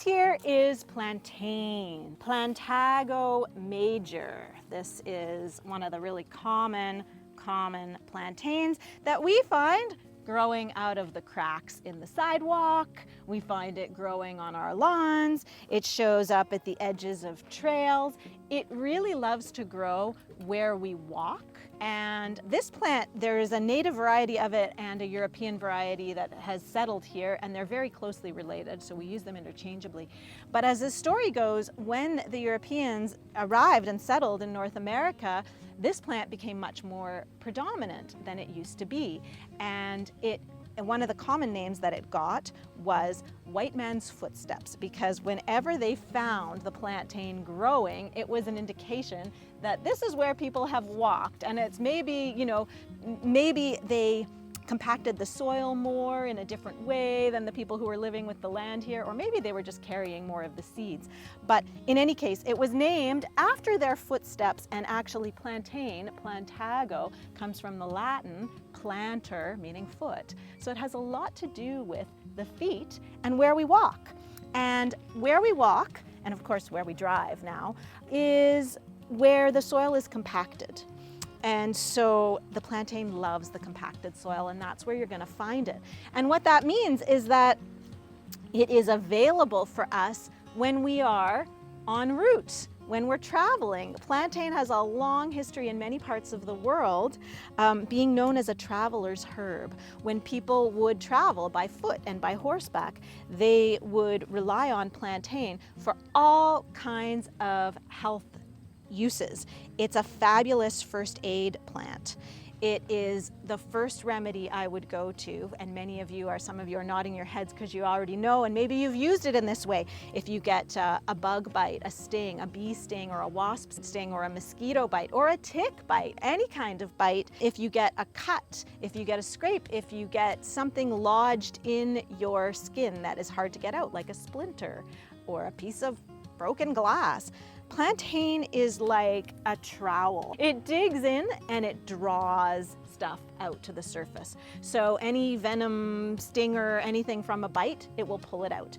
here is plantain, Plantago major. This is one of the really common plantains that we find growing out of the cracks in the sidewalk. We find it growing on our lawns. It shows up at the edges of trails. It really loves to grow where we walk. And this plant, there is a native variety of it and a European variety that has settled here, and they're very closely related, so we use them interchangeably. But as the story goes, when the Europeans arrived and settled in North America, this plant became much more predominant than it used to be. And one of the common names that it got was white man's footsteps, because whenever they found the plantain growing, it was an indication that this is where people have walked. And it's maybe, maybe they compacted the soil more in a different way than the people who were living with the land here, or maybe they were just carrying more of the seeds. But in any case, it was named after their footsteps, and actually plantain, Plantago, comes from the Latin planter, meaning foot. So it has a lot to do with the feet and where we walk. And where we walk, and of course where we drive now, is where the soil is compacted. And so the plantain loves the compacted soil, and that's where you're going to find it. And what that means is that it is available for us when we are en route, when we're traveling. Plantain has a long history in many parts of the world, being known as a traveler's herb. When people would travel by foot and by horseback, they would rely on plantain for all kinds of health uses. It's a fabulous first aid plant. It is the first remedy I would go to, and some of you are nodding your heads because you already know, and maybe you've used it in this way. If you get a bug bite, a sting, a bee sting, or a wasp sting, or a mosquito bite, or a tick bite, any kind of bite, if you get a cut, if you get a scrape, if you get something lodged in your skin that is hard to get out, like a splinter or a piece of broken glass, plantain is like a trowel. It digs in and it draws stuff out to the surface. So any venom, sting, or anything from a bite, it will pull it out.